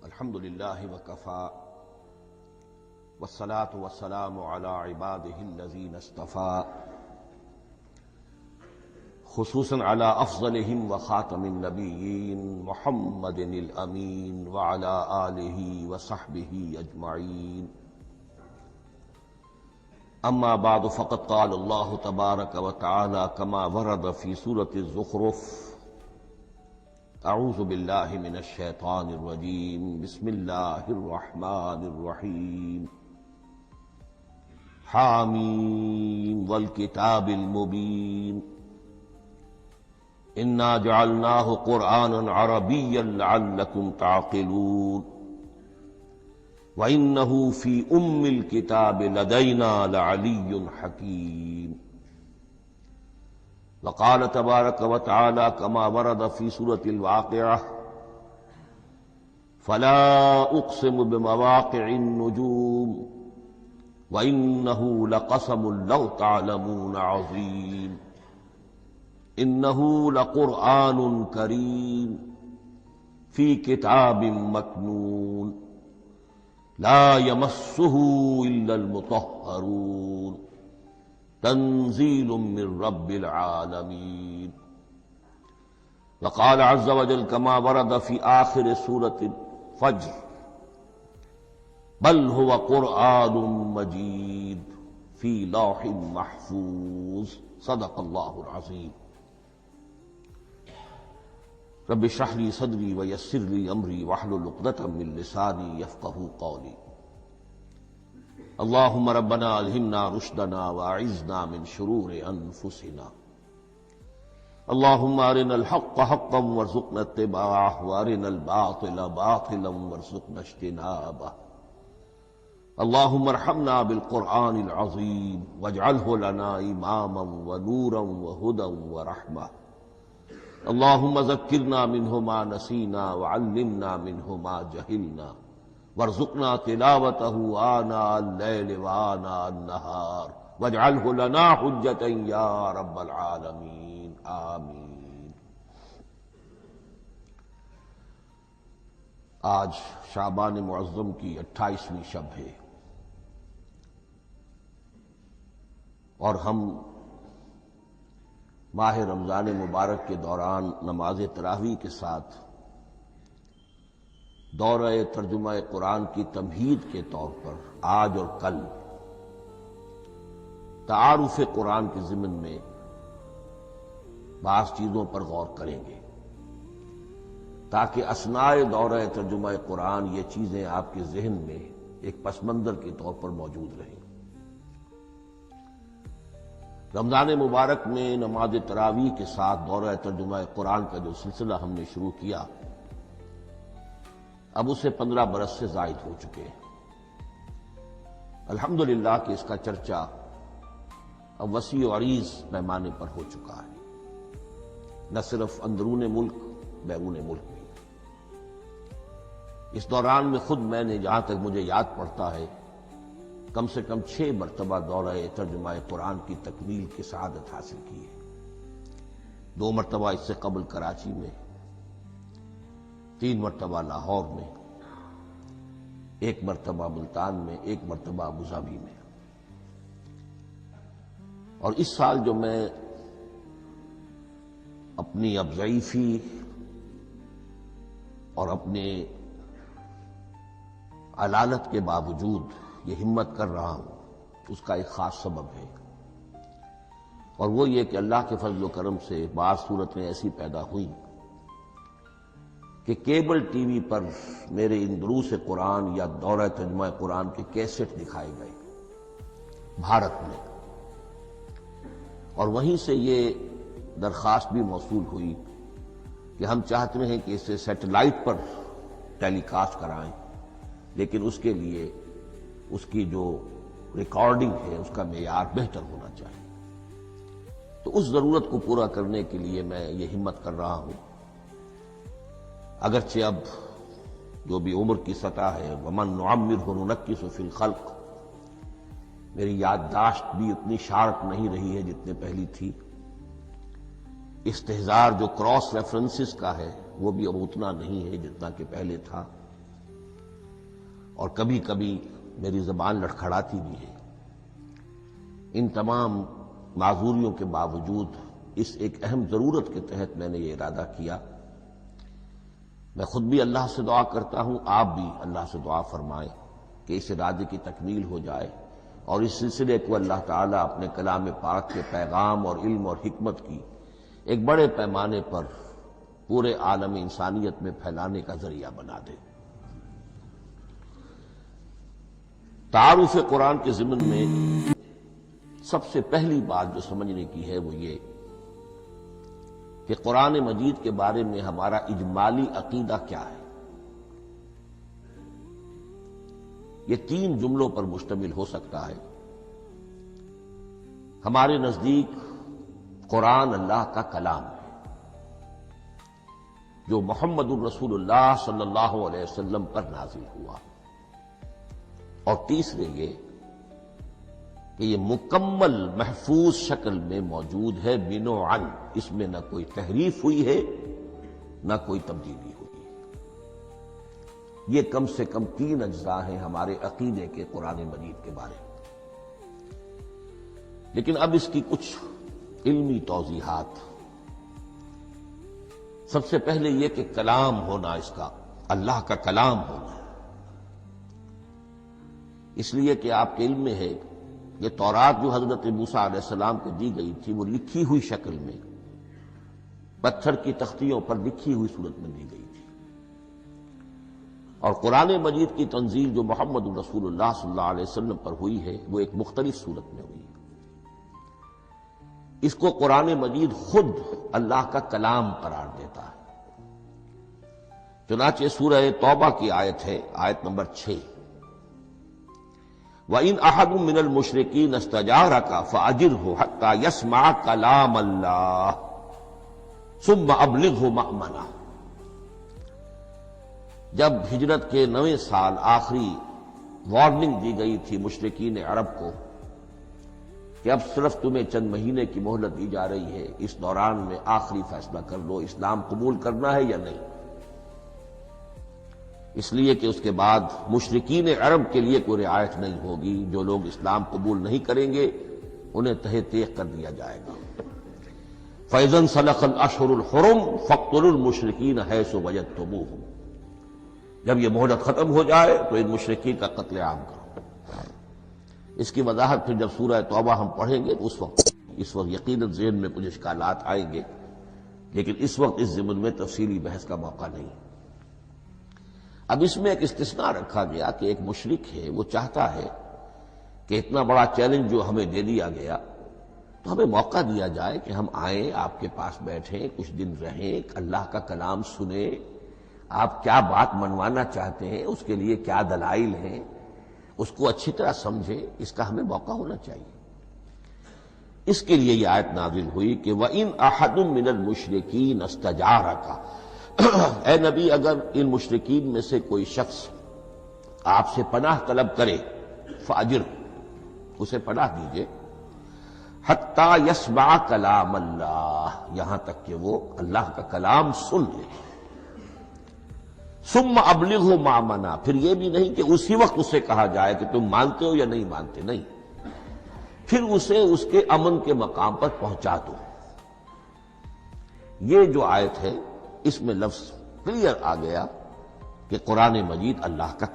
الحمد للہ وکفی والصلاة والسلام علی عباده الذین اصطفی خصوصاً علی افضلہم وخاتم النبیین محمد الامین وعلی آلہ وصحبہ اجمعین اما بعد فقد قال اللہ تبارک وتعالی کما ورد فی سورة الزخرف اعوذ باللہ من الشیطان الرجیم بسم اللہ الرحمن الرحیم حامیم والکتاب المبین انا جعلناہ قرآنا عربیا لعلکم تعقلون وَإِنَّهُ فِي أُمِّ الْكِتَابِ لَدَيْنَا لَعَلِيٌّ حَكِيمٌ وقال تبارک وتعالی کما ورد فی سورة الواقعہ فلا اقسم بمواقع النجوم وإنه لقسم لو تعلمون عظیم انه لقرآن کریم فی کتاب مکنون لا يمسه الا المطهرون تنزيل من رب العالمين وقال عز وجل كما ورد في آخر سورة الفجر بل هو قرآن مجيد في لوح محفوظ صدق الله العظيم رب اشرح لي صدري ويسر لي امري واحلل عقدة من لساني يفقهوا قولي اللهم ربنا الهمنا رشدنا واعذنا من شرور انفسنا اللهم ارنا الحق حقا وارزقنا اتباعه وارنا الباطل باطلا وارزقنا اجتنابه اللهم ارحمنا بالقرآن العظيم واجعله لنا اماما ونورا وهدى ورحمة اللهم ذكرنا منه ما نسينا وعلمنا منه ما جهلنا وارزقنا تلاوته آناء الليل وآناء النهار واجعله لنا حجة يا رب العالمين آمین۔ آج شعبان معظم کی 28ویں شب ہے اور ہم ماہ رمضان مبارک کے دوران نماز تراویح کے ساتھ دورہ ترجمہ قرآن کی تمہید کے طور پر آج اور کل تعارف قرآن کے ضمن میں بعض چیزوں پر غور کریں گے تاکہ اثناء دورہ ترجمہ قرآن یہ چیزیں آپ کے ذہن میں ایک پس منظر کے طور پر موجود رہیں۔ رمضان مبارک میں نماز تراویح کے ساتھ دورہ ترجمہ قرآن کا جو سلسلہ ہم نے شروع کیا اب اسے 15 برس سے زائد ہو چکے ہیں۔ الحمدللہ کہ اس کا چرچا اب وسیع و عریض پیمانے پر ہو چکا ہے، نہ صرف اندرون ملک بیرون ملک بھی۔ اس دوران میں خود میں نے جہاں تک مجھے یاد پڑتا ہے کم سے کم 6 مرتبہ دورہ ترجمہ قرآن کی تکمیل کی سعادت حاصل کی ہے۔ 2 مرتبہ اس سے قبل کراچی میں، 3 مرتبہ لاہور میں، 1 مرتبہ ملتان میں، 1 مرتبہ ابوظہبی میں۔ اور اس سال جو میں اپنی اب ضعیفی اور اپنے علالت کے باوجود یہ ہمت کر رہا ہوں اس کا ایک خاص سبب ہے، اور وہ یہ کہ اللہ کے فضل و کرم سے بعض صورتیں ایسی پیدا ہوئیں کہ کیبل ٹی وی پر میرے ان دروس قرآن یا دورہ ترجمہ قرآن کے کیسٹ دکھائے گئے بھارت میں، اور وہیں سے یہ درخواست بھی موصول ہوئی کہ ہم چاہتے ہیں کہ اسے سیٹلائٹ پر ٹیلی کاسٹ کرائیں، لیکن اس کے لیے اس کی جو ریکارڈنگ ہے اس کا معیار بہتر ہونا چاہیے۔ تو اس ضرورت کو پورا کرنے کے لیے میں یہ ہمت کر رہا ہوں، اگرچہ اب جو بھی عمر کی سطح ہے وَمَن نُعَمِّرْهُ نُنَكِّسُ فِي الْخَلْقِ، میری یادداشت بھی اتنی شارپ نہیں رہی ہے جتنے پہلی تھی، استحضار جو کراس ریفرنسز کا ہے وہ بھی اب اتنا نہیں ہے جتنا کہ پہلے تھا، اور کبھی کبھی میری زبان لڑکھڑاتی بھی ہے۔ ان تمام معذوریوں کے باوجود اس ایک اہم ضرورت کے تحت میں نے یہ ارادہ کیا۔ میں خود بھی اللہ سے دعا کرتا ہوں، آپ بھی اللہ سے دعا فرمائیں کہ اس ارادے کی تکمیل ہو جائے اور اس سلسلے کو اللہ تعالیٰ اپنے کلام پاک کے پیغام اور علم اور حکمت کی ایک بڑے پیمانے پر پورے عالم انسانیت میں پھیلانے کا ذریعہ بنا دے۔ تعارف قرآن کے ضمن میں سب سے پہلی بات جو سمجھنے کی ہے وہ یہ کہ قرآن مجید کے بارے میں ہمارا اجمالی عقیدہ کیا ہے۔ یہ 3 جملوں پر مشتمل ہو سکتا ہے۔ ہمارے نزدیک قرآن اللہ کا کلام ہے جو محمد الرسول اللہ صلی اللہ علیہ وسلم پر نازل ہوا، اور تیسرے یہ کہ یہ مکمل محفوظ شکل میں موجود ہے بنوعاً، اس میں نہ کوئی تحریف ہوئی ہے نہ کوئی تبدیلی ہوئی ہے۔ یہ کم سے کم 3 اجزاء ہیں ہمارے عقیدے کے قرآن مجید کے بارے میں۔ لیکن اب اس کی کچھ علمی توضیحات۔ سب سے پہلے یہ کہ کلام ہونا، اس کا اللہ کا کلام ہونا، اس لیے کہ آپ کے علم میں ہے یہ تورات جو حضرت موسیٰ علیہ السلام کو دی گئی تھی وہ لکھی ہوئی شکل میں پتھر کی تختیوں پر لکھی ہوئی صورت میں دی گئی تھی، اور قرآن مجید کی تنزیل جو محمد رسول اللہ صلی اللہ علیہ وسلم پر ہوئی ہے وہ ایک مختلف صورت میں ہوئی ہے۔ اس کو قرآن مجید خود اللہ کا کلام قرار دیتا ہے۔ چنانچہ سورہ توبہ کی آیت ہے، آیت نمبر 6، وَإِنْ أَحَدٌ مِّنَ الْمُشْرِكِينَ اسْتَجَارَكَ فَأَجِرْهُ حَتَّى يَسْمَعَ كَلَامَ اللَّهِ ثُمَّ أَبْلِغْهُ مَأْمَنَهُ۔ جب ہجرت کے 9ویں سال آخری وارننگ دی گئی تھی مشرکین عرب کو کہ اب صرف تمہیں چند مہینے کی مہلت دی جا رہی ہے، اس دوران میں آخری فیصلہ کر لو اسلام قبول کرنا ہے یا نہیں، اس لیے کہ اس کے بعد مشرکین عرب کے لیے کوئی رعایت نہیں ہوگی، جو لوگ اسلام قبول نہیں کریں گے انہیں تہہ تیغ کر دیا جائے گا۔ فَإِذَا انْسَلَخَ الْأَشْهُرُ الْحُرُمُ فَاقْتُلُوا الْمُشْرِكِينَ حَيْثُ وَجَدتُّمُوهُمْ۔ جب یہ مہلت ختم ہو جائے تو ان مشرکین کا قتل عام کرو۔ اس کی وضاحت پھر جب سورہ توبہ ہم پڑھیں گے تو اس وقت یقیناً ذہن میں کچھ اشکالات آئیں گے، لیکن اس وقت اس ضمن میں تفصیلی بحث کا موقع نہیں۔ اب اس میں ایک استثناء رکھا گیا کہ ایک مشرک ہے وہ چاہتا ہے کہ اتنا بڑا چیلنج جو ہمیں دے دیا گیا تو ہمیں موقع دیا جائے کہ ہم آئیں، آپ کے پاس بیٹھیں، کچھ دن رہیں، اللہ کا کلام سنیں، آپ کیا بات منوانا چاہتے ہیں، اس کے لیے کیا دلائل ہیں، اس کو اچھی طرح سمجھیں، اس کا ہمیں موقع ہونا چاہیے۔ اس کے لیے یہ آیت نازل ہوئی کہ وَإِنْ أَحَدٌ مِّنَ الْمُشْرِكِينَ اسْتَجَارَكَ، اے نبی اگر ان مشرکین میں سے کوئی شخص آپ سے پناہ طلب کرے فَأَجِرْهُ، اسے پناہ دیجئے، حَتَّى يَسْمَعَ كَلَامَ اللَّهِ، یہاں تک کہ وہ اللہ کا کلام سن لے۔ ثُمَّ أَبْلِغْهُ مَأْمَنًا، پھر یہ بھی نہیں کہ اسی وقت اسے کہا جائے کہ تم مانتے ہو یا نہیں مانتے، نہیں، پھر اسے اس کے امن کے مقام پر پہنچا دو۔ یہ جو آیت ہے اس میں لفظ کلیئر آ گیا کہ قرآن مجید اللہ کا